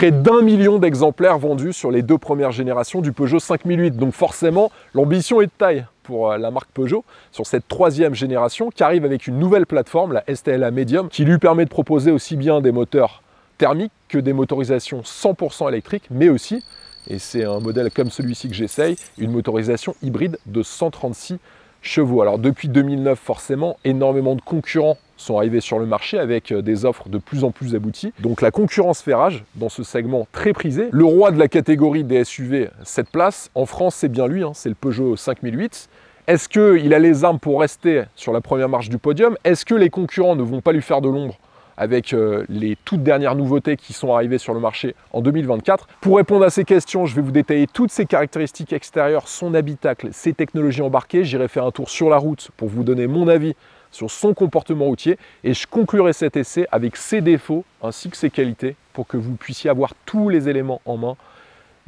Près d'1 million d'exemplaires vendus sur les 2 premières générations du Peugeot 5008. Donc forcément, l'ambition est de taille pour la marque Peugeot sur cette 3e génération qui arrive avec une nouvelle plateforme, la STLA Medium, qui lui permet de proposer aussi bien des moteurs thermiques que des motorisations 100% électriques, mais aussi, et c'est un modèle comme celui-ci que j'essaye, une motorisation hybride de 136 chevaux. Alors depuis 2009, forcément, énormément de concurrents sont arrivés sur le marché avec des offres de plus en plus abouties. Donc la concurrence fait rage dans ce segment très prisé. Le roi de la catégorie des SUV, cette place, en France, c'est bien lui, hein, c'est le Peugeot 5008. Est-ce qu'il a les armes pour rester sur la première marche du podium? Est-ce que les concurrents ne vont pas lui faire de l'ombre avec les toutes dernières nouveautés qui sont arrivées sur le marché en 2024? Pour répondre à ces questions, je vais vous détailler toutes ses caractéristiques extérieures, son habitacle, ses technologies embarquées. J'irai faire un tour sur la route pour vous donner mon avis sur son comportement routier et je conclurai cet essai avec ses défauts ainsi que ses qualités pour que vous puissiez avoir tous les éléments en main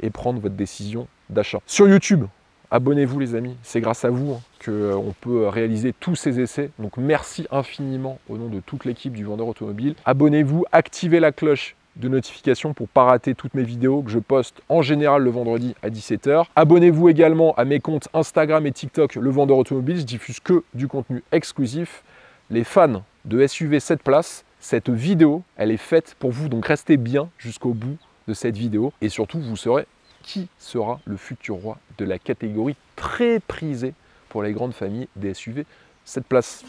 et prendre votre décision d'achat. Sur YouTube, abonnez-vous les amis, c'est grâce à vous qu'on peut réaliser tous ces essais. Donc merci infiniment au nom de toute l'équipe du Vendeur Automobile. Abonnez-vous, activez la cloche de notification pour ne pas rater toutes mes vidéos que je poste en général le vendredi à 17 h. Abonnez-vous également à mes comptes Instagram et TikTok Le Vendeur Automobile, je diffuse que du contenu exclusif. Les fans de SUV 7 places, cette vidéo, elle est faite pour vous, donc restez bien jusqu'au bout de cette vidéo et surtout vous saurez qui sera le futur roi de la catégorie très prisée pour les grandes familles des SUV 7 places.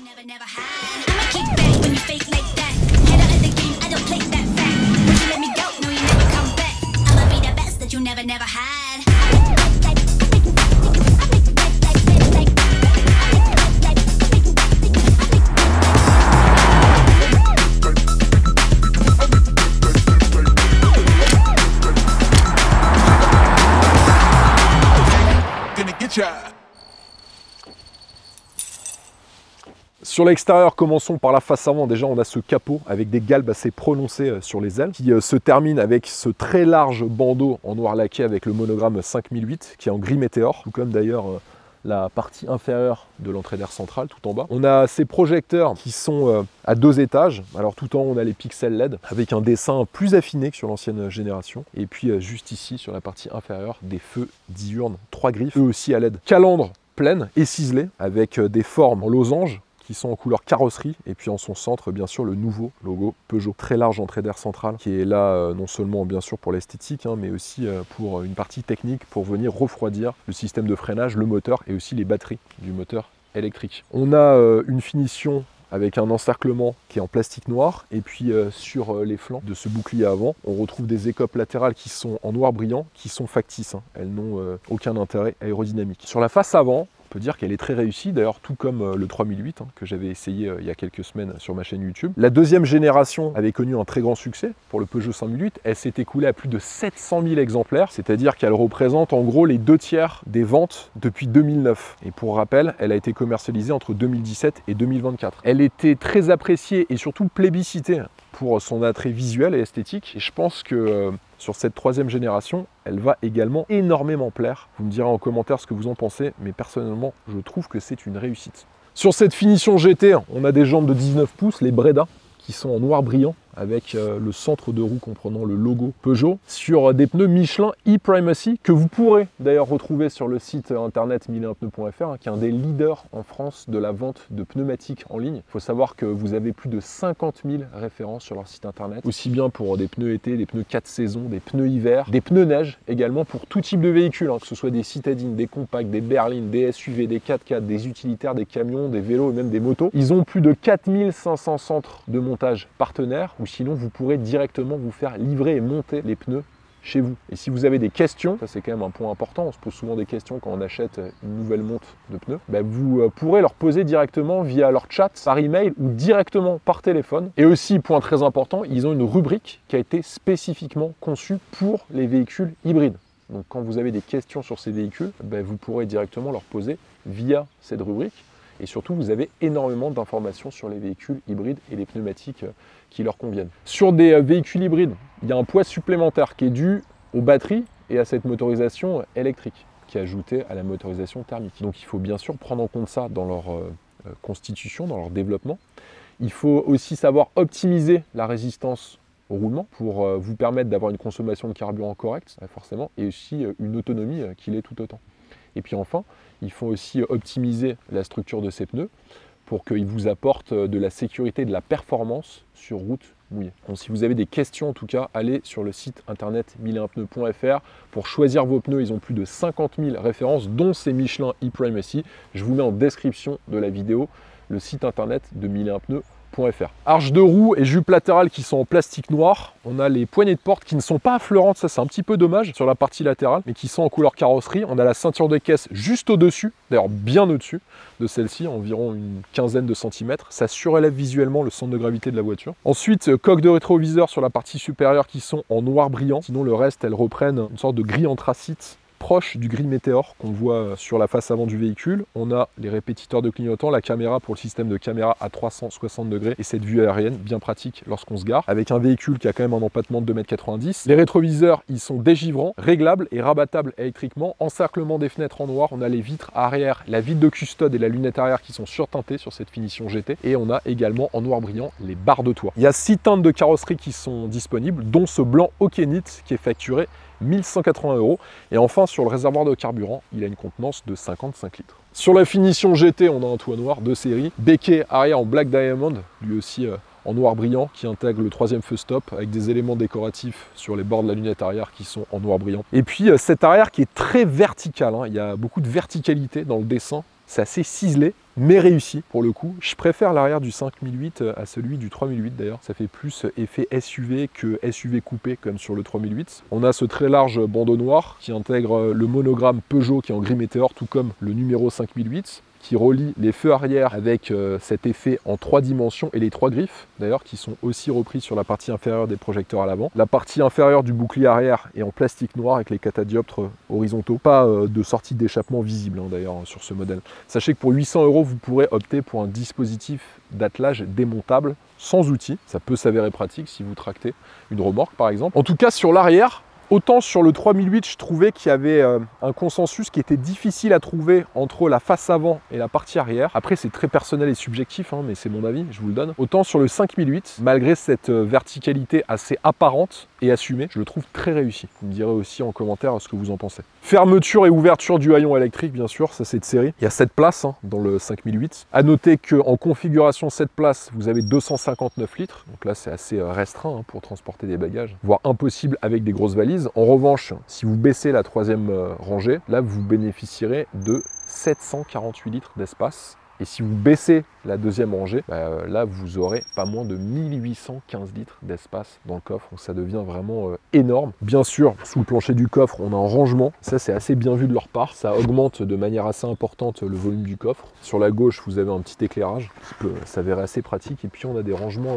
Sur l'extérieur, commençons par la face avant. Déjà, on a ce capot avec des galbes assez prononcées sur les ailes qui se termine avec ce très large bandeau en noir laqué avec le monogramme 5008 qui est en gris météore, tout comme d'ailleurs la partie inférieure de l'entrée d'air centrale tout en bas. On a ces projecteurs qui sont à 2 étages. Alors tout en haut, on a les pixels LED avec un dessin plus affiné que sur l'ancienne génération. Et puis juste ici, sur la partie inférieure, des feux diurnes, 3 griffes, eux aussi à LED. Calandre pleine et ciselée avec des formes en losange qui sont en couleur carrosserie et puis en son centre bien sûr le nouveau logo Peugeot. Très large entrée d'air centrale qui est là non seulement bien sûr pour l'esthétique mais aussi pour une partie technique pour venir refroidir le système de freinage, le moteur et aussi les batteries du moteur électrique. On a une finition avec un encerclement qui est en plastique noir et puis sur les flancs de ce bouclier avant on retrouve des écopes latérales qui sont en noir brillant qui sont factices, elles n'ont aucun intérêt aérodynamique. Sur la face avant, on peut dire qu'elle est très réussie, d'ailleurs tout comme le 3008 que j'avais essayé il y a quelques semaines sur ma chaîne YouTube. La 2e génération avait connu un très grand succès pour le Peugeot 5008, elle s'est écoulée à plus de 700 000 exemplaires, c'est-à-dire qu'elle représente en gros les 2/3 des ventes depuis 2009. Et pour rappel, elle a été commercialisée entre 2017 et 2024. Elle était très appréciée et surtout plébiscitée pour son attrait visuel et esthétique. Et je pense que sur cette 3e génération, elle va également énormément plaire. Vous me direz en commentaire ce que vous en pensez, mais personnellement, je trouve que c'est une réussite. Sur cette finition GT, on a des jantes de 19 pouces, les Breda, qui sont en noir brillant, avec le centre de roue comprenant le logo Peugeot, sur des pneus Michelin e-Primacy, que vous pourrez d'ailleurs retrouver sur le site internet 1001pneus.fr, qui est un des leaders en France de la vente de pneumatiques en ligne. Il faut savoir que vous avez plus de 50 000 références sur leur site internet, aussi bien pour des pneus été, des pneus 4 saisons, des pneus hiver, des pneus neige également pour tout type de véhicules, que ce soit des citadines, des compacts, des berlines, des SUV, des 4x4, des utilitaires, des camions, des vélos et même des motos. Ils ont plus de 4500 centres de montage partenaires, ou sinon vous pourrez directement vous faire livrer et monter les pneus chez vous. Et si vous avez des questions, ça c'est quand même un point important, on se pose souvent des questions quand on achète une nouvelle monte de pneus, vous pourrez leur poser directement via leur chat, par email ou directement par téléphone. Et aussi, point très important, ils ont une rubrique qui a été spécifiquement conçue pour les véhicules hybrides. Donc quand vous avez des questions sur ces véhicules, vous pourrez directement leur poser via cette rubrique. Et surtout, vous avez énormément d'informations sur les véhicules hybrides et les pneumatiques qui leur conviennent. Sur des véhicules hybrides, il y a un poids supplémentaire qui est dû aux batteries et à cette motorisation électrique qui est ajoutée à la motorisation thermique. Donc il faut bien sûr prendre en compte ça dans leur constitution, dans leur développement. Il faut aussi savoir optimiser la résistance au roulement pour vous permettre d'avoir une consommation de carburant correcte, forcément, et aussi une autonomie qui l'est tout autant. Et puis enfin, ils font aussi optimiser la structure de ces pneus pour qu'ils vous apportent de la sécurité et de la performance sur route mouillée. Donc si vous avez des questions en tout cas, allez sur le site internet 1001pneus.fr pour choisir vos pneus. Ils ont plus de 50 000 références, dont ces Michelin ePrimacy. Je vous mets en description de la vidéo le site internet de 1001pneus.fr. Arches de roue et jupe latérale qui sont en plastique noir. On a les poignées de porte qui ne sont pas affleurantes, ça c'est un petit peu dommage sur la partie latérale, mais qui sont en couleur carrosserie. On a la ceinture de caisse juste au-dessus, d'ailleurs bien au-dessus de celle-ci, environ une quinzaine de centimètres. Ça surélève visuellement le centre de gravité de la voiture. Ensuite, coque de rétroviseur sur la partie supérieure qui sont en noir brillant. Sinon le reste, elles reprennent une sorte de gris anthracite proche du gris météore qu'on voit sur la face avant du véhicule. On a les répétiteurs de clignotants, la caméra pour le système de caméra à 360 degrés et cette vue aérienne bien pratique lorsqu'on se gare, avec un véhicule qui a quand même un empattement de 2,90 m. Les rétroviseurs, ils sont dégivrants, réglables et rabattables électriquement. Encerclement des fenêtres en noir, on a les vitres arrière, la vitre de custode et la lunette arrière qui sont surteintées sur cette finition GT, et on a également en noir brillant les barres de toit. Il y a 6 teintes de carrosserie qui sont disponibles, dont ce blanc Okenit qui est facturé 1180 €. Et enfin, sur le réservoir de carburant, il a une contenance de 55 litres. Sur la finition GT, on a un toit noir de série, béquet arrière en Black Diamond, lui aussi en noir brillant, qui intègre le 3e feu stop avec des éléments décoratifs sur les bords de la lunette arrière qui sont en noir brillant. Et puis cet arrière qui est très vertical, il y a beaucoup de verticalité dans le dessin. C'est assez ciselé, mais réussi pour le coup. Je préfère l'arrière du 5008 à celui du 3008 d'ailleurs. Ça fait plus effet SUV que SUV coupé comme sur le 3008. On a ce très large bandeau noir qui intègre le monogramme Peugeot qui est en gris météore, tout comme le numéro 5008, qui relie les feux arrière avec cet effet en 3 dimensions et les 3 griffes d'ailleurs qui sont aussi repris sur la partie inférieure des projecteurs à l'avant. La partie inférieure du bouclier arrière est en plastique noir avec les catadioptres horizontaux. Pas de sortie d'échappement visible d'ailleurs sur ce modèle. Sachez que pour 800 €, vous pourrez opter pour un dispositif d'attelage démontable sans outil. Ça peut s'avérer pratique si vous tractez une remorque par exemple. En tout cas sur l'arrière, autant sur le 3008, je trouvais qu'il y avait un consensus qui était difficile à trouver entre la face avant et la partie arrière. Après, c'est très personnel et subjectif, mais c'est mon avis, je vous le donne. Autant sur le 5008, malgré cette verticalité assez apparente et assumée, je le trouve très réussi. Vous me direz aussi en commentaire ce que vous en pensez. Fermeture et ouverture du haillon électrique, bien sûr, ça c'est de série. Il y a 7 places dans le 5008. À noter qu'en configuration 7 places, vous avez 259 litres. Donc là, c'est assez restreint pour transporter des bagages, voire impossible avec des grosses valises. En revanche, si vous baissez la 3e rangée, là vous bénéficierez de 748 litres d'espace. Et si vous baissez la 2e rangée, là vous aurez pas moins de 1815 litres d'espace dans le coffre. Donc ça devient vraiment énorme. Bien sûr, sous le plancher du coffre, on a un rangement. Ça c'est assez bien vu de leur part. Ça augmente de manière assez importante le volume du coffre. Sur la gauche, vous avez un petit éclairage qui peut s'avérer assez pratique. Et puis on a des rangements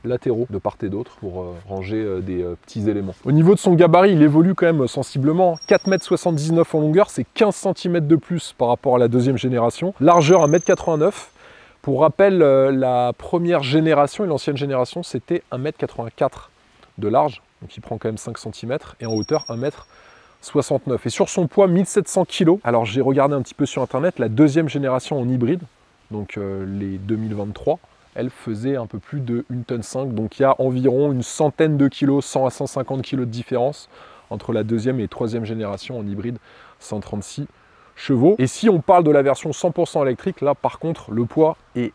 latéraux de part et d'autre pour ranger des petits éléments. Au niveau de son gabarit, il évolue quand même sensiblement. 4,79 m en longueur, c'est 15 cm de plus par rapport à la 2e génération. Largeur 1,89 m. Pour rappel, la première génération et l'ancienne génération, c'était 1,84 m de large, donc il prend quand même 5 cm, et en hauteur 1,69 m. Et sur son poids, 1700 kg. Alors j'ai regardé un petit peu sur internet, la 2e génération en hybride, donc les 2023, elle faisait un peu plus de 1,5 tonne. Donc il y a environ une centaine de kilos, 100 à 150 kg de différence entre la 2e et 3e génération en hybride 136 chevaux. Et si on parle de la version 100% électrique, là par contre le poids est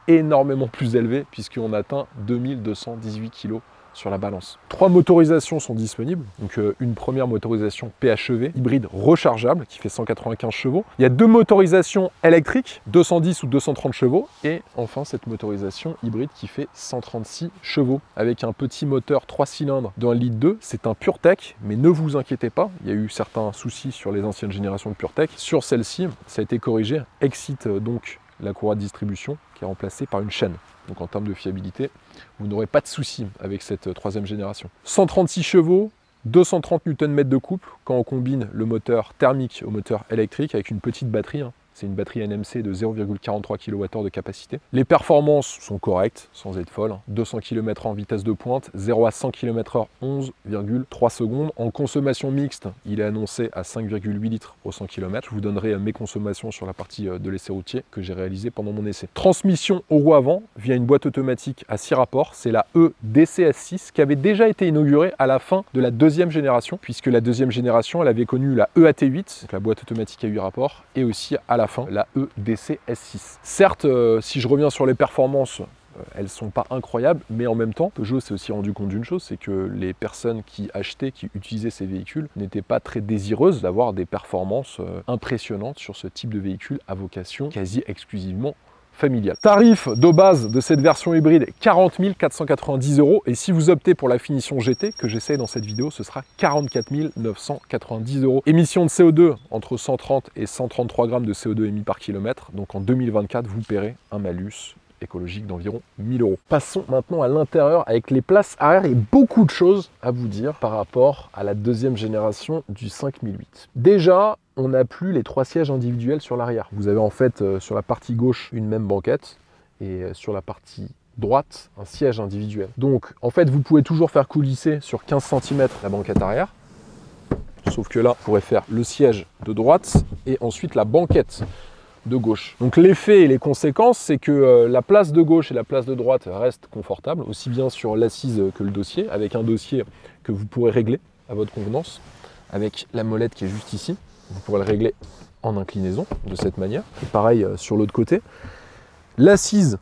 énormément plus élevé puisqu'on atteint 2218 kg sur la balance. 3 motorisations sont disponibles, donc une première motorisation PHEV hybride rechargeable qui fait 195 chevaux. Il y a 2 motorisations électriques, 210 ou 230 chevaux, et enfin cette motorisation hybride qui fait 136 chevaux avec un petit moteur 3 cylindres de 1,2 litre. C'est un PureTech, mais ne vous inquiétez pas, il y a eu certains soucis sur les anciennes générations de PureTech. Sur celle-ci, ça a été corrigé, excite donc la courroie de distribution qui est remplacée par une chaîne. Donc en termes de fiabilité, vous n'aurez pas de soucis avec cette 3e génération. 136 chevaux, 230 Nm de couple quand on combine le moteur thermique au moteur électrique avec une petite batterie C'est une batterie NMC de 0,43 kWh de capacité. Les performances sont correctes, sans être folles. 200 km/h en vitesse de pointe, 0 à 100 km/h 11,3 secondes. En consommation mixte, il est annoncé à 5,8 litres au 100 km. Je vous donnerai mes consommations sur la partie de l'essai routier que j'ai réalisé pendant mon essai. Transmission au roue avant via une boîte automatique à 6 rapports. C'est la EDCS6 qui avait déjà été inaugurée à la fin de la deuxième génération, puisque la deuxième génération, elle avait connu la EAT8, donc la boîte automatique à 8 rapports, et aussi à la fin la EDCS6. Certes, si je reviens sur les performances, elles ne sont pas incroyables, mais en même temps, Peugeot s'est aussi rendu compte d'une chose, c'est que les personnes qui achetaient, qui utilisaient ces véhicules, n'étaient pas très désireuses d'avoir des performances impressionnantes sur ce type de véhicule à vocation quasi exclusivement familiale. Tarif de base de cette version hybride, 40 490 €. Et si vous optez pour la finition GT, que j'essaie dans cette vidéo, ce sera 44 990 €. Émission de CO2 entre 130 et 133 grammes de CO2 émis par kilomètre. Donc en 2024, vous paierez un malus écologique d'environ 1000 €. Passons maintenant à l'intérieur avec les places arrière et beaucoup de choses à vous dire par rapport à la deuxième génération du 5008. Déjà, on n'a plus les 3 sièges individuels sur l'arrière. Vous avez en fait sur la partie gauche une même banquette et sur la partie droite un siège individuel. Donc en fait vous pouvez toujours faire coulisser sur 15 cm la banquette arrière, sauf que là vous pourrez faire le siège de droite et ensuite la banquette de gauche. Donc l'effet et les conséquences, c'est que la place de gauche et la place de droite restent confortables, aussi bien sur l'assise que le dossier, avec un dossier que vous pourrez régler à votre convenance, avec la molette qui est juste ici. Vous pourrez le régler en inclinaison de cette manière. Et pareil sur l'autre côté. L'assise,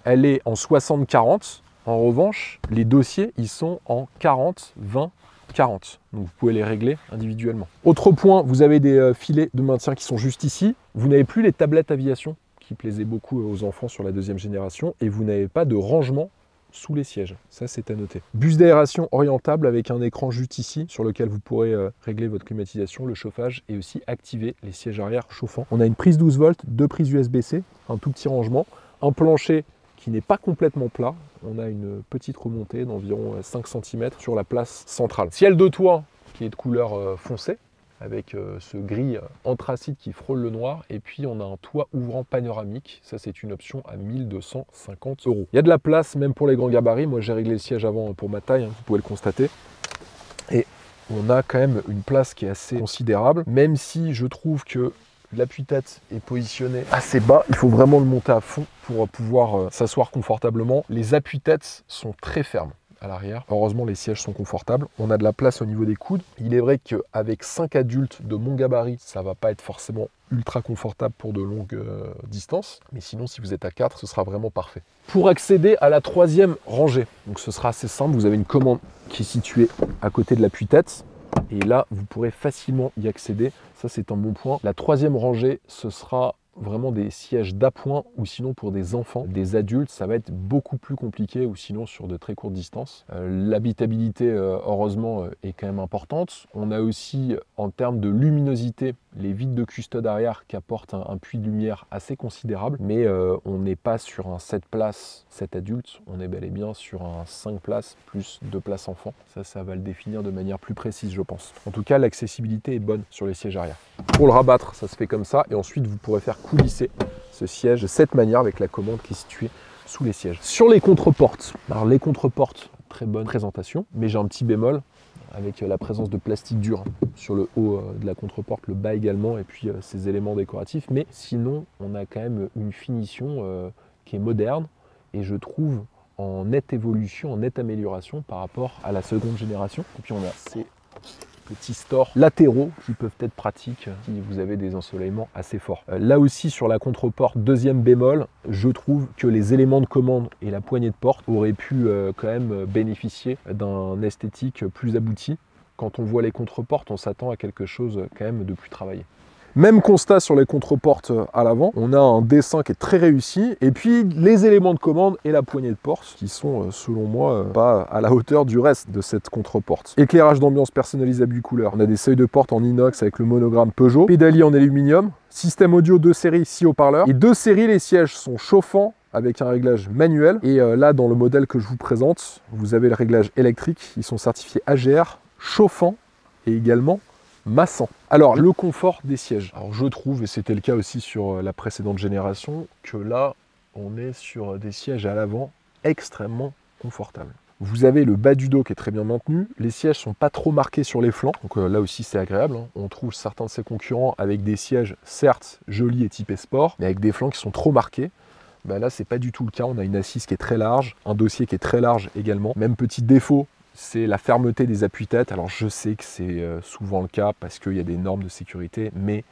elle est en 60-40. En revanche, les dossiers, ils sont en 40-20-40. Donc vous pouvez les régler individuellement. Autre point, vous avez des filets de maintien qui sont juste ici. Vous n'avez plus les tablettes aviation qui plaisaient beaucoup aux enfants sur la deuxième génération. Et vous n'avez pas de rangement sous les sièges, ça c'est à noter. Bus d'aération orientable avec un écran juste ici sur lequel vous pourrez régler votre climatisation, le chauffage et aussi activer les sièges arrière chauffants. On a une prise 12 volts, 2 prises USB-C, un tout petit rangement, un plancher qui n'est pas complètement plat. On a une petite remontée d'environ 5 cm sur la place centrale. Ciel de toit qui est de couleur foncée, avec ce gris anthracite qui frôle le noir, et puis on a un toit ouvrant panoramique, ça c'est une option à 1250 €. Il y a de la place même pour les grands gabarits, moi j'ai réglé le siège avant pour ma taille, hein, vous pouvez le constater, et on a quand même une place qui est assez considérable, même si je trouve que l'appui-tête est positionné assez bas, il faut vraiment le monter à fond pour pouvoir s'asseoir confortablement. Les appuis-têtes sont très fermes à l'arrière. Heureusement, les sièges sont confortables. On a de la place au niveau des coudes. Il est vrai qu'avec 5 adultes de mon gabarit, ça va pas être forcément ultra confortable pour de longues distances. Mais sinon, si vous êtes à 4, ce sera vraiment parfait. Pour accéder à la 3e rangée, donc ce sera assez simple. Vous avez une commande qui est située à côté de l'appui-tête. Et là, vous pourrez facilement y accéder. Ça, c'est un bon point. La 3e rangée, ce sera vraiment des sièges d'appoint, ou sinon pour des enfants, des adultes, ça va être beaucoup plus compliqué, ou sinon sur de très courtes distances. L'habitabilité, heureusement, est quand même importante. On a aussi, en termes de luminosité, les vitres de custode arrière qui apportent un puits de lumière assez considérable, mais on n'est pas sur un 7 places 7 adultes, on est bel et bien sur un 5 places plus 2 places enfants. Ça va le définir de manière plus précise, je pense. En tout cas, l'accessibilité est bonne sur les sièges arrière. Pour le rabattre, ça se fait comme ça, et ensuite vous pourrez faire coulisser ce siège de cette manière avec la commande qui est située sous les sièges. Sur les contreportes, alors les contreportes, très bonne présentation, mais j'ai un petit bémol avec la présence de plastique dur sur le haut de la contreporte, le bas également, et puis ces éléments décoratifs. Mais sinon, on a quand même une finition qui est moderne, et je trouve en nette évolution, en nette amélioration par rapport à la seconde génération. Et puis on a ces petits stores latéraux qui peuvent être pratiques si vous avez des ensoleillements assez forts. Là aussi, sur la contreporte, deuxième bémol, je trouve que les éléments de commande et la poignée de porte auraient pu quand même bénéficier d'un esthétique plus abouti. Quand on voit les contreportes, on s'attend à quelque chose quand même de plus travaillé. Même constat sur les contreportes à l'avant, on a un dessin qui est très réussi, et puis les éléments de commande et la poignée de porte qui sont selon moi pas à la hauteur du reste de cette contreporte. Éclairage d'ambiance personnalisable 8 couleurs, on a des seuils de porte en inox avec le monogramme Peugeot, pédalier en aluminium, système audio 2 séries 6 haut-parleurs, et 2 séries les sièges sont chauffants avec un réglage manuel, et là dans le modèle que je vous présente, vous avez le réglage électrique, ils sont certifiés AGR, chauffants et également massant. Alors, le confort des sièges. Alors, je trouve, et c'était le cas aussi sur la précédente génération, que là, on est sur des sièges à l'avant extrêmement confortables. Vous avez le bas du dos qui est très bien maintenu. Les sièges sont pas trop marqués sur les flancs. Donc là aussi, c'est agréable. On trouve certains de ses concurrents avec des sièges, certes, jolis et typés sport, mais avec des flancs qui sont trop marqués. Ben là, c'est pas du tout le cas. On a une assise qui est très large, un dossier qui est très large également. Même petit défaut, c'est la fermeté des appuis-têtes. Alors, je sais que c'est souvent le cas parce qu'il y a des normes de sécurité, mais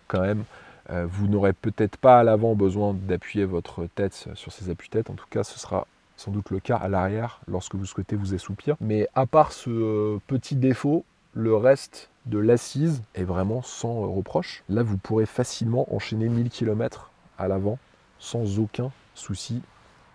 quand même, vous n'aurez peut-être pas à l'avant besoin d'appuyer votre tête sur ces appuis-têtes. En tout cas, ce sera sans doute le cas à l'arrière lorsque vous souhaitez vous assoupir. Mais à part ce petit défaut, le reste de l'assise est vraiment sans reproche. Là, vous pourrez facilement enchaîner 1000 km à l'avant sans aucun souci.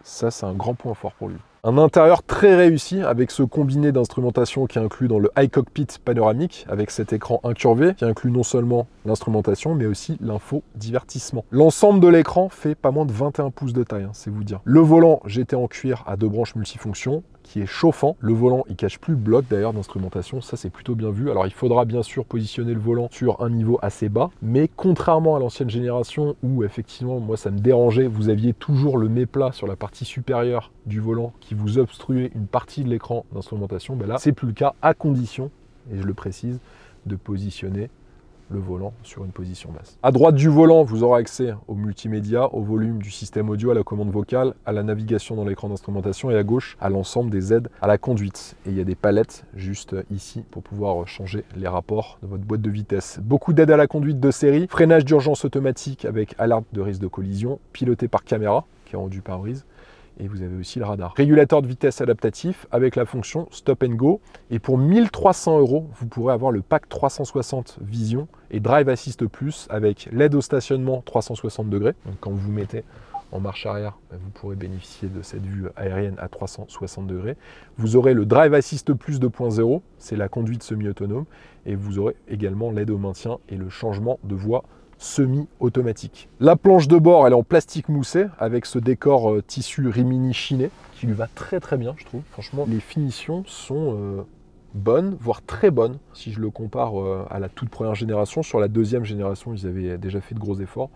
Ça, c'est un grand point fort pour lui. Un intérieur très réussi avec ce combiné d'instrumentation qui est inclus dans le iCockpit panoramique avec cet écran incurvé qui inclut non seulement l'instrumentation mais aussi l'infodivertissement. L'ensemble de l'écran fait pas moins de 21 pouces de taille, c'est vous dire. Le volant GT en cuir à 2 branches multifonctions qui est chauffant. Le volant, il cache plus le bloc d'ailleurs d'instrumentation, ça c'est plutôt bien vu. Alors il faudra bien sûr positionner le volant sur un niveau assez bas, mais contrairement à l'ancienne génération où effectivement moi ça me dérangeait, vous aviez toujours le méplat sur la partie supérieure du volant qui vous obstruait une partie de l'écran d'instrumentation, ben là c'est plus le cas à condition, et je le précise, de positionner le volant sur une position basse. À droite du volant, vous aurez accès au multimédia, au volume du système audio, à la commande vocale, à la navigation dans l'écran d'instrumentation et à gauche, à l'ensemble des aides à la conduite. Et il y a des palettes juste ici pour pouvoir changer les rapports de votre boîte de vitesse. Beaucoup d'aides à la conduite de série, freinage d'urgence automatique avec alerte de risque de collision, piloté par caméra qui est rendu pare-brise. Et vous avez aussi le radar. Régulateur de vitesse adaptatif avec la fonction Stop and Go. Et pour 1 300 €, vous pourrez avoir le pack 360 Vision et Drive Assist Plus avec l'aide au stationnement 360 degrés. Donc quand vous vous mettez en marche arrière, vous pourrez bénéficier de cette vue aérienne à 360 degrés. Vous aurez le Drive Assist Plus 2.0, c'est la conduite semi-autonome. Et vous aurez également l'aide au maintien et le changement de voie semi-automatique. La planche de bord, elle est en plastique moussé avec ce décor tissu Rimini chiné qui lui va très très bien, je trouve. Franchement, les finitions sont bonnes, voire très bonnes. Si je le compare à la toute première génération, sur la deuxième génération, ils avaient déjà fait de gros efforts.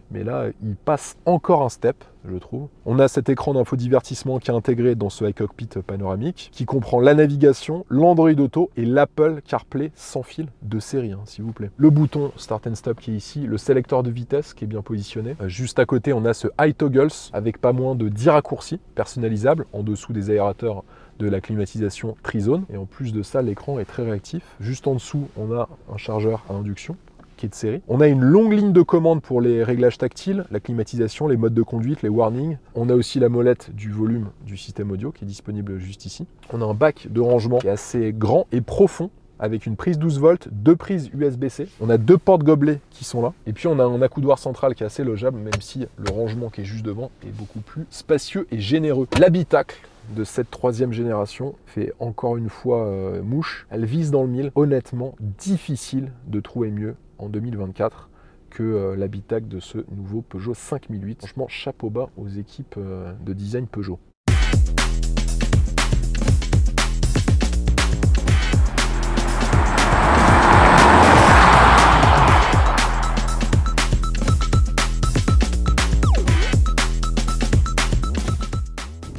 Mais là, il passe encore un step, je trouve. On a cet écran d'infodivertissement qui est intégré dans ce iCockpit panoramique, qui comprend la navigation, l'Android Auto et l'Apple CarPlay sans fil de série, s'il vous plaît. Le bouton Start and Stop qui est ici, le sélecteur de vitesse qui est bien positionné. Juste à côté, on a ce iToggles avec pas moins de 10 raccourcis personnalisables en dessous des aérateurs de la climatisation Trizone. Et en plus de ça, l'écran est très réactif. Juste en dessous, on a un chargeur à induction qui est de série. On a une longue ligne de commande pour les réglages tactiles, la climatisation, les modes de conduite, les warnings. On a aussi la molette du volume du système audio qui est disponible juste ici. On a un bac de rangement qui est assez grand et profond avec une prise 12 volts, 2 prises USB-C. On a 2 portes gobelets qui sont là. Et puis on a un accoudoir central qui est assez logeable, même si le rangement qui est juste devant est beaucoup plus spacieux et généreux. L'habitacle de cette 3e génération fait encore une fois mouche. Elle vise dans le mille. Honnêtement, difficile de trouver mieux en 2024 que l'habitacle de ce nouveau Peugeot 5008. Franchement, chapeau bas aux équipes de design Peugeot.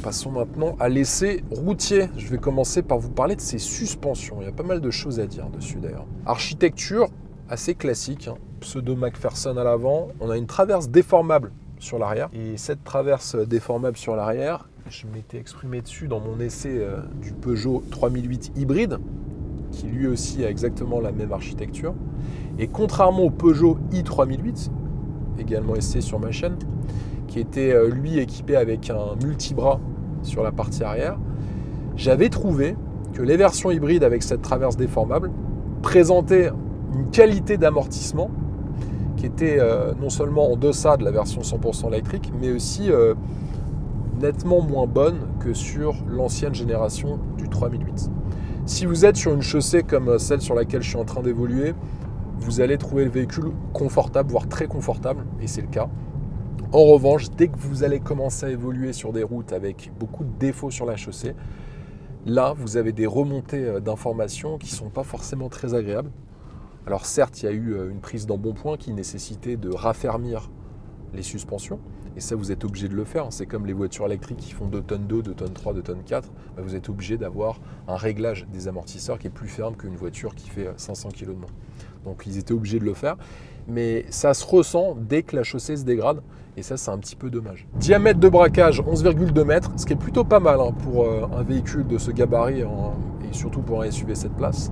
Passons maintenant à l'essai routier. Je vais commencer par vous parler de ses suspensions. Il y a pas mal de choses à dire dessus d'ailleurs. Architecture assez classique, pseudo McPherson à l'avant. On a une traverse déformable sur l'arrière. Et cette traverse déformable sur l'arrière, je m'étais exprimé dessus dans mon essai du Peugeot 3008 hybride, qui lui aussi a exactement la même architecture. Et contrairement au Peugeot i3008, également essayé sur ma chaîne, qui était lui équipé avec un multibras sur la partie arrière, j'avais trouvé que les versions hybrides avec cette traverse déformable présentaient une qualité d'amortissement qui était non seulement en deçà de la version 100% électrique, mais aussi nettement moins bonne que sur l'ancienne génération du 3008. Si vous êtes sur une chaussée comme celle sur laquelle je suis en train d'évoluer, vous allez trouver le véhicule confortable, voire très confortable, et c'est le cas. En revanche, dès que vous allez commencer à évoluer sur des routes avec beaucoup de défauts sur la chaussée, là, vous avez des remontées d'informations qui ne sont pas forcément très agréables. Alors certes, il y a eu une prise d'embonpoint qui nécessitait de raffermir les suspensions, et ça vous êtes obligé de le faire. C'est comme les voitures électriques qui font 2 tonnes 2, 2 tonnes 3, 2 tonnes 4, vous êtes obligé d'avoir un réglage des amortisseurs qui est plus ferme qu'une voiture qui fait 500 kg de moins. Donc ils étaient obligés de le faire, mais ça se ressent dès que la chaussée se dégrade, et ça c'est un petit peu dommage. Diamètre de braquage 11,2 mètres, ce qui est plutôt pas mal pour un véhicule de ce gabarit, et surtout pour un SUV 7 places.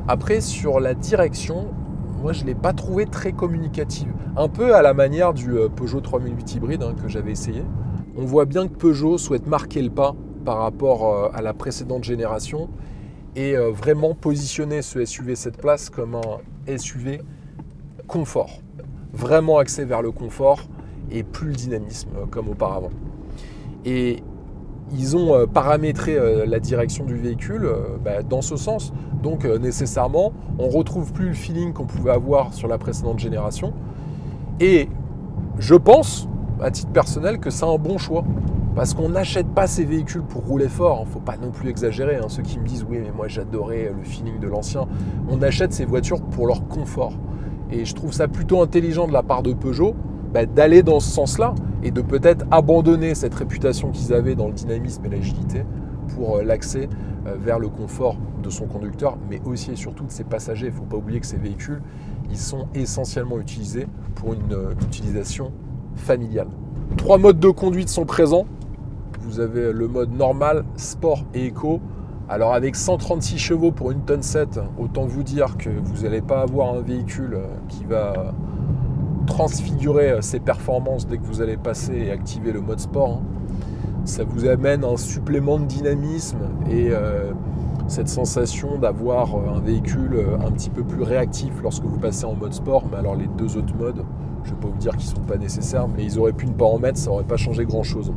Après, sur la direction, moi je ne l'ai pas trouvé très communicative. Un peu à la manière du Peugeot 3008 hybride que j'avais essayé. On voit bien que Peugeot souhaite marquer le pas par rapport à la précédente génération et vraiment positionner ce SUV 7 places comme un SUV confort. Vraiment axé vers le confort et plus le dynamisme comme auparavant. Et ils ont paramétré la direction du véhicule dans ce sens. Donc nécessairement, on ne retrouve plus le feeling qu'on pouvait avoir sur la précédente génération. Et je pense, à titre personnel, que c'est un bon choix. Parce qu'on n'achète pas ces véhicules pour rouler fort. Il ne faut pas non plus exagérer. Ceux qui me disent « oui, mais moi j'adorais le feeling de l'ancien ». On achète ces voitures pour leur confort. Et je trouve ça plutôt intelligent de la part de Peugeot d'aller dans ce sens-là et de peut-être abandonner cette réputation qu'ils avaient dans le dynamisme et l'agilité pour l'accès vers le confort de son conducteur, mais aussi et surtout de ses passagers. Il ne faut pas oublier que ces véhicules, ils sont essentiellement utilisés pour une utilisation familiale. 3 modes de conduite sont présents. Vous avez le mode normal, sport et éco. Alors avec 136 chevaux pour 1 tonne 7, autant vous dire que vous n'allez pas avoir un véhicule qui va transfigurer ses performances dès que vous allez passer et activer le mode sport. Ça vous amène un supplément de dynamisme et cette sensation d'avoir un véhicule un petit peu plus réactif lorsque vous passez en mode sport. Mais alors les 2 autres modes, je ne vais pas vous dire qu'ils ne sont pas nécessaires, mais ils auraient pu ne pas en mettre, ça n'aurait pas changé grand chose.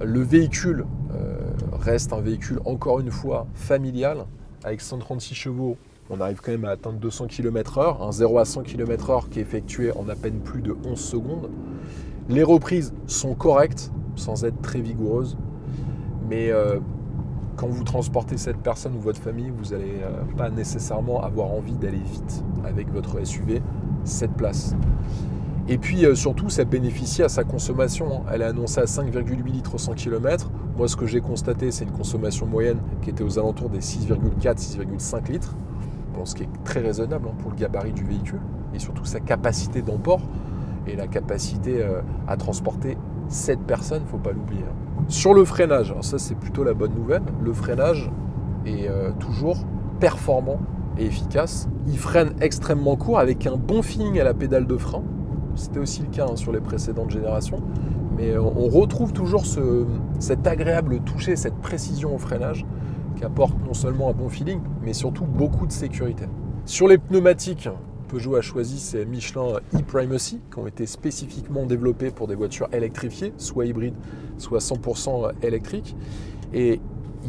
Le véhicule reste un véhicule encore une fois familial avec 136 chevaux. On arrive quand même à atteindre 200 km/h, un 0 à 100 km/h qui est effectué en à peine plus de 11 secondes. Les reprises sont correctes, sans être très vigoureuses, mais quand vous transportez cette personne ou votre famille, vous n'allez pas nécessairement avoir envie d'aller vite avec votre SUV 7 places. Et puis surtout, ça bénéficie à sa consommation. Elle est annoncée à 5,8 litres au 100 km. Moi, ce que j'ai constaté, c'est une consommation moyenne qui était aux alentours des 6,4-6,5 litres. Bon, ce qui est très raisonnable pour le gabarit du véhicule et surtout sa capacité d'emport et la capacité à transporter 7 personnes, il ne faut pas l'oublier. Sur le freinage, alors ça c'est plutôt la bonne nouvelle, le freinage est toujours performant et efficace. Il freine extrêmement court avec un bon feeling à la pédale de frein. C'était aussi le cas sur les précédentes générations, mais on retrouve toujours cet agréable toucher, cette précision au freinage qui apporte non seulement un bon feeling, mais surtout beaucoup de sécurité. Sur les pneumatiques, Peugeot a choisi ces Michelin e-Primacy qui ont été spécifiquement développés pour des voitures électrifiées, soit hybrides, soit 100% électriques. Et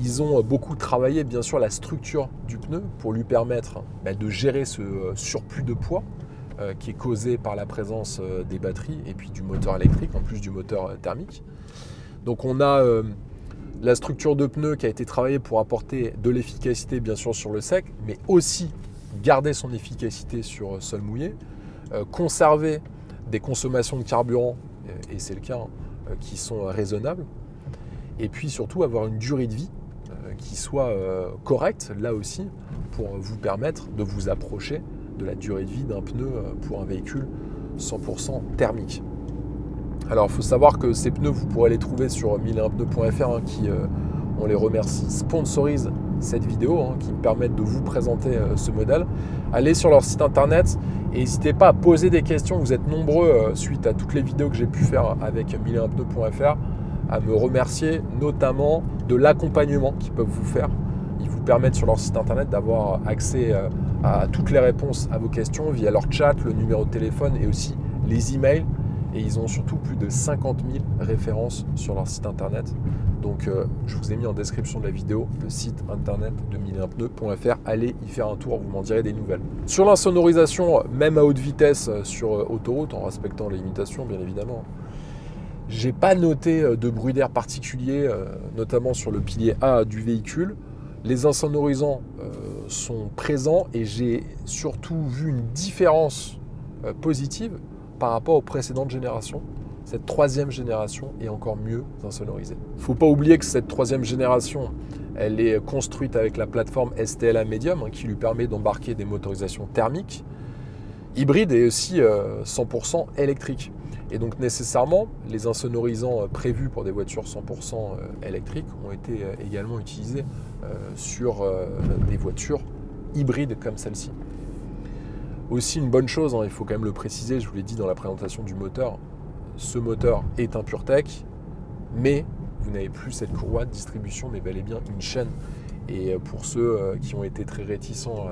ils ont beaucoup travaillé bien sûr la structure du pneu pour lui permettre de gérer ce surplus de poids qui est causé par la présence des batteries et puis du moteur électrique en plus du moteur thermique. Donc on a la structure de pneu qui a été travaillée pour apporter de l'efficacité bien sûr sur le sec, mais aussi garder son efficacité sur sol mouillé, conserver des consommations de carburant, et c'est le cas, qui sont raisonnables, et puis surtout avoir une durée de vie qui soit correcte, là aussi, pour vous permettre de vous approcher de la durée de vie d'un pneu pour un véhicule 100% thermique. Alors il faut savoir que ces pneus, vous pourrez les trouver sur 1001pneus.fr qui, on les remercie, sponsorise cette vidéo qui me permettent de vous présenter ce modèle. Allez sur leur site internet et n'hésitez pas à poser des questions. Vous êtes nombreux suite à toutes les vidéos que j'ai pu faire avec 1001pneus.fr à me remercier notamment de l'accompagnement qu'ils peuvent vous faire. Ils vous permettent sur leur site internet d'avoir accès à toutes les réponses à vos questions via leur chat, le numéro de téléphone et aussi les emails. Et ils ont surtout plus de 50 000 références sur leur site internet. Donc je vous ai mis en description de la vidéo le site internet de 1001pneus.fr. Allez y faire un tour, vous m'en direz des nouvelles. Sur l'insonorisation, même à haute vitesse sur autoroute, en respectant les limitations bien évidemment, j'ai pas noté de bruit d'air particulier, notamment sur le pilier A du véhicule. Les insonorisants sont présents et j'ai surtout vu une différence positive par rapport aux précédentes générations. Cette troisième génération est encore mieux insonorisée. Il ne faut pas oublier que cette troisième génération, elle est construite avec la plateforme STLA Medium qui lui permet d'embarquer des motorisations thermiques, hybrides et aussi 100% électriques. Et donc nécessairement, les insonorisants prévus pour des voitures 100% électriques ont été également utilisés sur des voitures hybrides comme celle-ci. Aussi une bonne chose, il faut quand même le préciser, je vous l'ai dit dans la présentation du moteur, ce moteur est un PureTech, mais vous n'avez plus cette courroie de distribution, mais bel et bien une chaîne. Et pour ceux qui ont été très réticents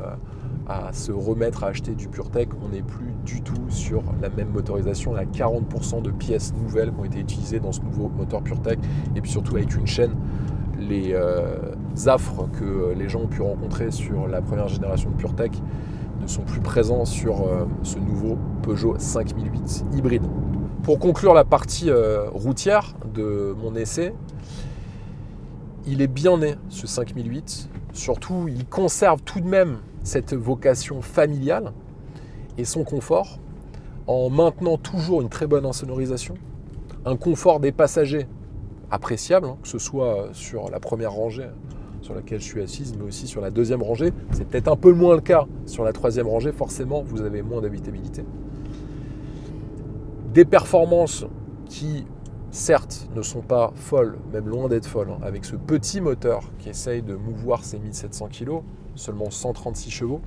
à se remettre à acheter du PureTech, on n'est plus du tout sur la même motorisation. Il y a 40% de pièces nouvelles qui ont été utilisées dans ce nouveau moteur PureTech, et puis surtout avec une chaîne. Les affres que les gens ont pu rencontrer sur la première génération de PureTech ne sont plus présents sur ce nouveau Peugeot 5008 hybride. Pour conclure la partie routière de mon essai, il est bien né ce 5008, surtout il conserve tout de même cette vocation familiale et son confort en maintenant toujours une très bonne insonorisation, un confort des passagers appréciable, que ce soit sur la première rangée sur laquelle je suis assise, mais aussi sur la deuxième rangée. C'est peut-être un peu moins le cas sur la troisième rangée, forcément vous avez moins d'habitabilité. Des performances qui certes ne sont pas folles, même loin d'être folles, avec ce petit moteur qui essaye de mouvoir ses 1700 kg, seulement 136 chevaux,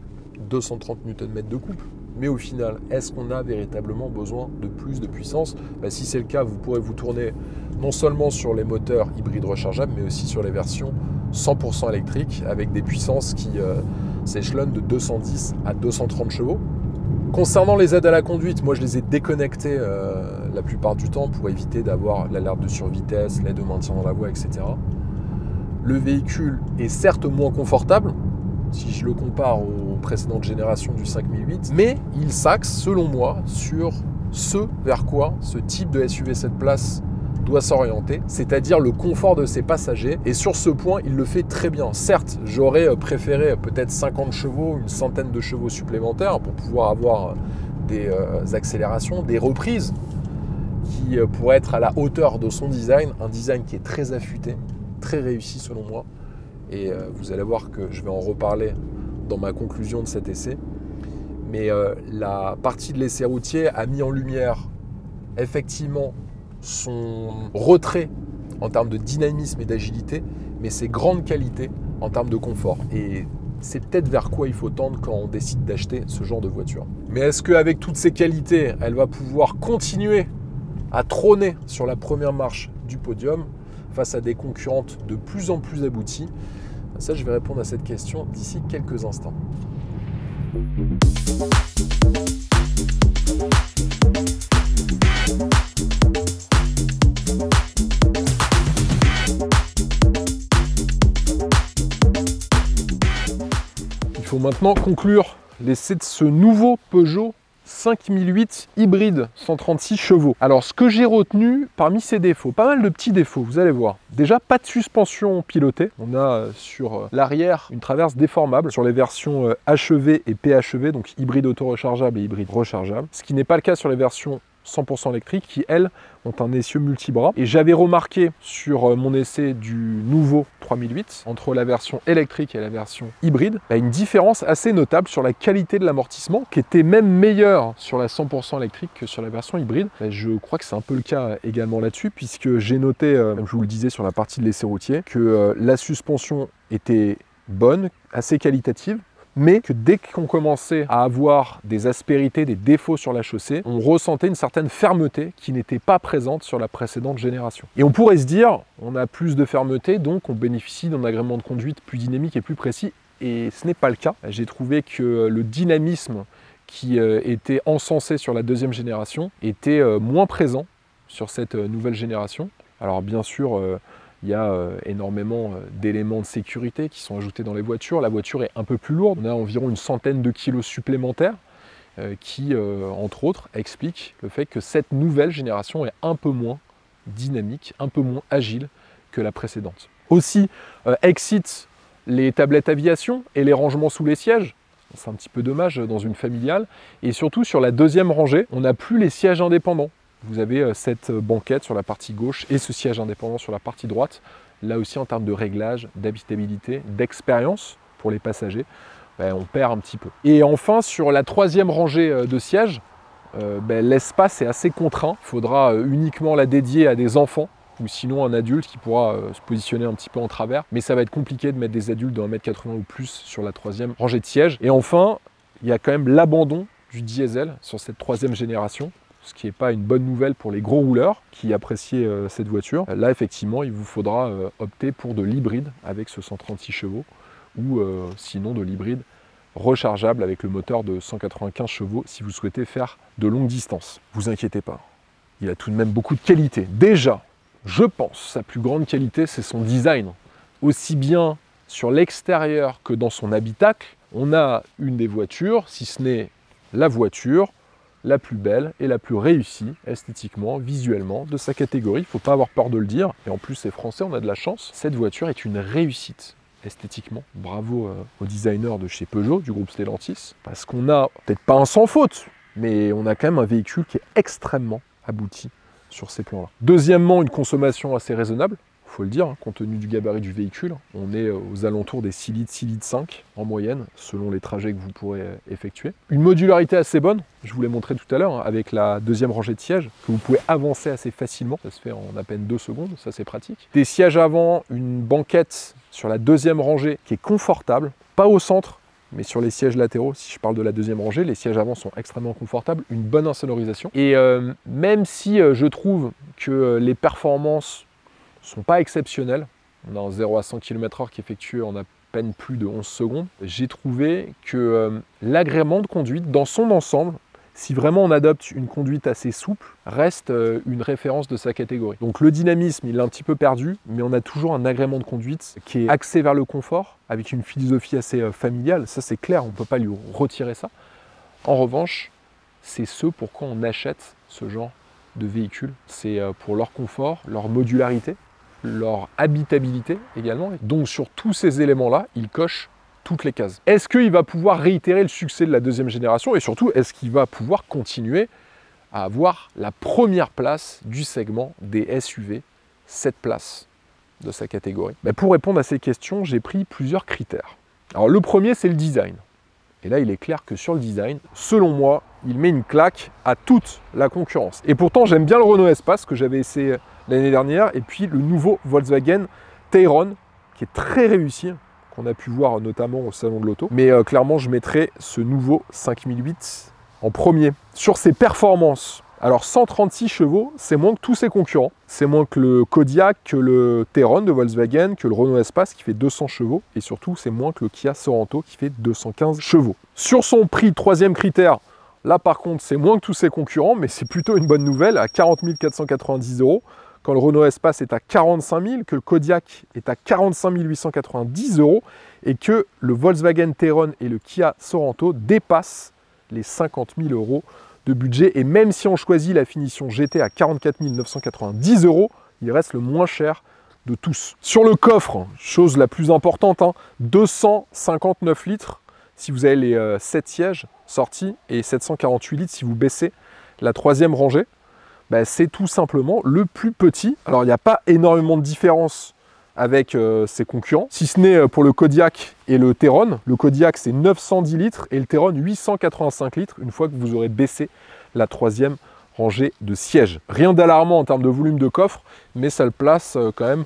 230 Nm de couple. Mais au final, est-ce qu'on a véritablement besoin de plus de puissance? Si c'est le cas, vous pourrez vous tourner non seulement sur les moteurs hybrides rechargeables, mais aussi sur les versions 100% électriques, avec des puissances qui s'échelonnent de 210 à 230 chevaux. Concernant les aides à la conduite, moi je les ai déconnectées la plupart du temps pour éviter d'avoir l'alerte de survitesse, l'aide au maintien dans la voie, etc. Le véhicule est certes moins confortable, si je le compare aux précédentes générations du 5008, mais il s'axe, selon moi, sur ce vers quoi ce type de SUV 7 places doit s'orienter, c'est-à-dire le confort de ses passagers. Et sur ce point, il le fait très bien. Certes, j'aurais préféré peut-être 50 chevaux, une centaine de chevaux supplémentaires pour pouvoir avoir des accélérations, des reprises qui pourraient être à la hauteur de son design, un design qui est très affûté, très réussi selon moi. Et vous allez voir que je vais en reparler dans ma conclusion de cet essai. Mais la partie de l'essai routier a mis en lumière effectivement son retrait en termes de dynamisme et d'agilité, mais ses grandes qualités en termes de confort. Et c'est peut-être vers quoi il faut tendre quand on décide d'acheter ce genre de voiture. Mais est-ce qu'avec toutes ces qualités, elle va pouvoir continuer à trôner sur la première marche du podium face à des concurrentes de plus en plus abouties? Ça, je vais répondre à cette question d'ici quelques instants. Il faut maintenant conclure l'essai de ce nouveau Peugeot 5008 hybride 136 chevaux. Alors ce que j'ai retenu parmi ces défauts, pas mal de petits défauts, vous allez voir. Déjà, pas de suspension pilotée. On a sur l'arrière une traverse déformable sur les versions HEV et PHEV, donc hybride auto-rechargeable et hybride rechargeable. Ce qui n'est pas le cas sur les versions 100% électriques qui, elles, ont un essieu multibras. Et j'avais remarqué sur mon essai du nouveau 3008, entre la version électrique et la version hybride, une différence assez notable sur la qualité de l'amortissement, qui était même meilleure sur la 100% électrique que sur la version hybride. Je crois que c'est un peu le cas également là-dessus, puisque j'ai noté, comme je vous le disais sur la partie de l'essai routier, que la suspension était bonne, assez qualitative, mais que dès qu'on commençait à avoir des aspérités, des défauts sur la chaussée, on ressentait une certaine fermeté qui n'était pas présente sur la précédente génération. Et on pourrait se dire, on a plus de fermeté, donc on bénéficie d'un agrément de conduite plus dynamique et plus précis, et ce n'est pas le cas. J'ai trouvé que le dynamisme qui était encensé sur la deuxième génération était moins présent sur cette nouvelle génération. Alors bien sûr, il y a énormément d'éléments de sécurité qui sont ajoutés dans les voitures. La voiture est un peu plus lourde. On a environ une centaine de kilos supplémentaires qui, entre autres, expliquent le fait que cette nouvelle génération est un peu moins dynamique, un peu moins agile que la précédente. Aussi, excite les tablettes aviation et les rangements sous les sièges. C'est un petit peu dommage dans une familiale. Et surtout, sur la deuxième rangée, on n'a plus les sièges indépendants. Vous avez cette banquette sur la partie gauche et ce siège indépendant sur la partie droite. Là aussi, en termes de réglage, d'habitabilité, d'expérience pour les passagers, on perd un petit peu. Et enfin, sur la troisième rangée de sièges, l'espace est assez contraint. Il faudra uniquement la dédier à des enfants ou sinon un adulte qui pourra se positionner un petit peu en travers. Mais ça va être compliqué de mettre des adultes de 1,80 m ou plus sur la troisième rangée de sièges. Et enfin, il y a quand même l'abandon du diesel sur cette troisième génération, ce qui n'est pas une bonne nouvelle pour les gros rouleurs qui appréciaient cette voiture. Là, effectivement, il vous faudra opter pour de l'hybride avec ce 136 chevaux ou sinon de l'hybride rechargeable avec le moteur de 195 chevaux si vous souhaitez faire de longues distances. Vous inquiétez pas, il a tout de même beaucoup de qualité. Déjà, je pense, sa plus grande qualité, c'est son design. Aussi bien sur l'extérieur que dans son habitacle, on a une des voitures, si ce n'est la voiture, la plus belle et la plus réussie, esthétiquement, visuellement, de sa catégorie. Il ne faut pas avoir peur de le dire. Et en plus, c'est français, on a de la chance. Cette voiture est une réussite esthétiquement. Bravo aux designers de chez Peugeot, du groupe Stellantis. Parce qu'on a, peut-être pas un sans faute, mais on a quand même un véhicule qui est extrêmement abouti sur ces plans-là. Deuxièmement, une consommation assez raisonnable. Il faut le dire, compte tenu du gabarit du véhicule. On est aux alentours des 6 litres, 6 litres 5 en moyenne, selon les trajets que vous pourrez effectuer. Une modularité assez bonne, je vous l'ai montré tout à l'heure, avec la deuxième rangée de sièges, que vous pouvez avancer assez facilement. Ça se fait en à peine 2 secondes, ça c'est pratique. Des sièges avant, une banquette sur la deuxième rangée qui est confortable, pas au centre, mais sur les sièges latéraux, si je parle de la deuxième rangée, les sièges avant sont extrêmement confortables, une bonne insonorisation. Et même si je trouve que les performances sont pas exceptionnels. On a un 0 à 100 km/h qui est effectué en à peine plus de 11 secondes. J'ai trouvé que l'agrément de conduite, dans son ensemble, si vraiment on adopte une conduite assez souple, reste une référence de sa catégorie. Donc le dynamisme, il est un petit peu perdu, mais on a toujours un agrément de conduite qui est axé vers le confort, avec une philosophie assez familiale. Ça, c'est clair, on ne peut pas lui retirer ça. En revanche, c'est ce pourquoi on achète ce genre de véhicule. C'est pour leur confort, leur modularité, leur habitabilité également. Donc sur tous ces éléments-là, il coche toutes les cases. Est-ce qu'il va pouvoir réitérer le succès de la deuxième génération et surtout, est-ce qu'il va pouvoir continuer à avoir la première place du segment des SUV, 7 places de sa catégorie? Pour répondre à ces questions, j'ai pris plusieurs critères. Alors le premier, c'est le design. Et là, il est clair que sur le design, selon moi, il met une claque à toute la concurrence. Et pourtant, j'aime bien le Renault Espace que j'avais essayé l'année dernière, et puis le nouveau Volkswagen Tayron, qui est très réussi, qu'on a pu voir notamment au Salon de l'Auto. Mais clairement, je mettrai ce nouveau 5008 en premier. Sur ses performances, alors 136 chevaux, c'est moins que tous ses concurrents. C'est moins que le Kodiaq, que le Tayron de Volkswagen, que le Renault Espace qui fait 200 chevaux. Et surtout, c'est moins que le Kia Sorento qui fait 215 chevaux. Sur son prix, troisième critère, là par contre, c'est moins que tous ses concurrents, mais c'est plutôt une bonne nouvelle, à 40 490 €. Quand le Renault Espace est à 45 000, que le Kodiaq est à 45 890 € et que le Volkswagen Tayron et le Kia Sorento dépassent les 50 000 € de budget. Et même si on choisit la finition GT à 44 990 €, il reste le moins cher de tous. Sur le coffre, chose la plus importante, 259 litres si vous avez les 7 sièges sortis et 748 litres si vous baissez la troisième rangée. C'est tout simplement le plus petit. Alors il n'y a pas énormément de différence avec ses concurrents, si ce n'est pour le Kodiaq et le Tayron. Le Kodiaq c'est 910 litres et le Tayron 885 litres une fois que vous aurez baissé la troisième rangée de sièges. Rien d'alarmant en termes de volume de coffre, mais ça le place quand même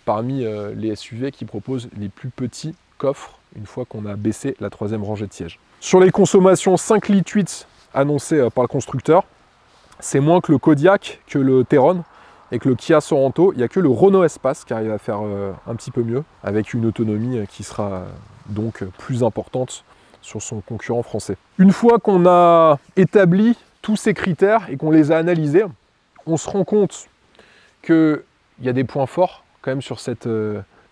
parmi les SUV qui proposent les plus petits coffres une fois qu'on a baissé la troisième rangée de sièges. Sur les consommations 5,8 litres annoncées par le constructeur, c'est moins que le Kodiaq, que le Tayron et que le Kia Sorento. Il n'y a que le Renault Espace qui arrive à faire un petit peu mieux, avec une autonomie qui sera donc plus importante sur son concurrent français. Une fois qu'on a établi tous ces critères et qu'on les a analysés, on se rend compte qu'il y a des points forts quand même sur cette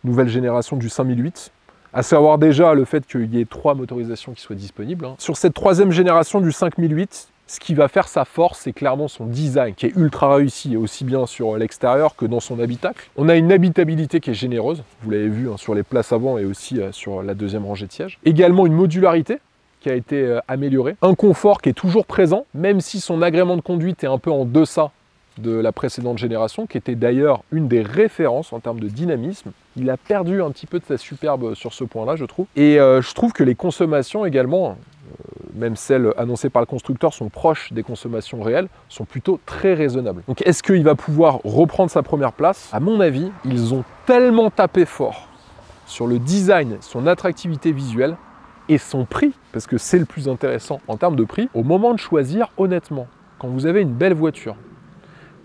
nouvelle génération du 5008, à savoir déjà le fait qu'il y ait 3 motorisations qui soient disponibles. Sur cette troisième génération du 5008, Ce qui va faire sa force, c'est clairement son design, qui est ultra réussi, aussi bien sur l'extérieur que dans son habitacle. On a une habitabilité qui est généreuse, vous l'avez vu hein, sur les places avant et aussi sur la deuxième rangée de sièges. Également une modularité qui a été améliorée. Un confort qui est toujours présent, même si son agrément de conduite est un peu en deçà de la précédente génération, qui était d'ailleurs une des références en termes de dynamisme. Il a perdu un petit peu de sa superbe sur ce point-là, je trouve. Et je trouve que les consommations également, même celles annoncées par le constructeur, sont proches des consommations réelles, sont plutôt très raisonnables. Donc est-ce qu'il va pouvoir reprendre sa première place? À mon avis, ils ont tellement tapé fort sur le design, son attractivité visuelle et son prix, parce que c'est le plus intéressant en termes de prix, au moment de choisir, honnêtement, quand vous avez une belle voiture,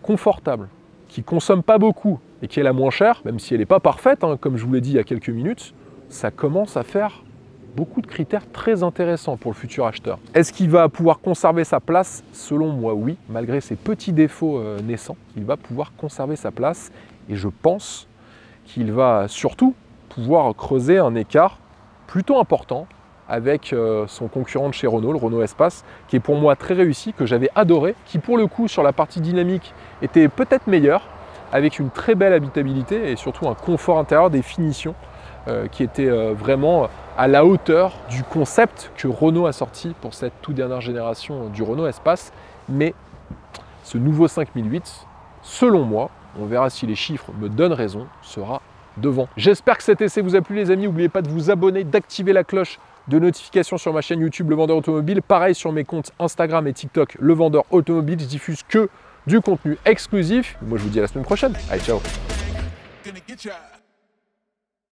confortable, qui ne consomme pas beaucoup et qui est la moins chère, même si elle n'est pas parfaite, hein, comme je vous l'ai dit il y a quelques minutes, ça commence à faire beaucoup de critères très intéressants pour le futur acheteur. Est-ce qu'il va pouvoir conserver sa place? Selon moi, oui. Malgré ses petits défauts naissants, il va pouvoir conserver sa place et je pense qu'il va surtout pouvoir creuser un écart plutôt important avec son concurrent de chez Renault, le Renault Espace, qui est pour moi très réussi, que j'avais adoré, qui pour le coup sur la partie dynamique était peut-être meilleur, avec une très belle habitabilité et surtout un confort intérieur, des finitions qui étaient vraiment à la hauteur du concept que Renault a sorti pour cette toute dernière génération du Renault Espace. Mais ce nouveau 5008, selon moi, on verra si les chiffres me donnent raison, sera devant. J'espère que cet essai vous a plu les amis, n'oubliez pas de vous abonner, d'activer la cloche de notification sur ma chaîne YouTube Le Vendeur Automobile, pareil sur mes comptes Instagram et TikTok Le Vendeur Automobile, je diffuse que du contenu exclusif. Moi je vous dis à la semaine prochaine, allez ciao.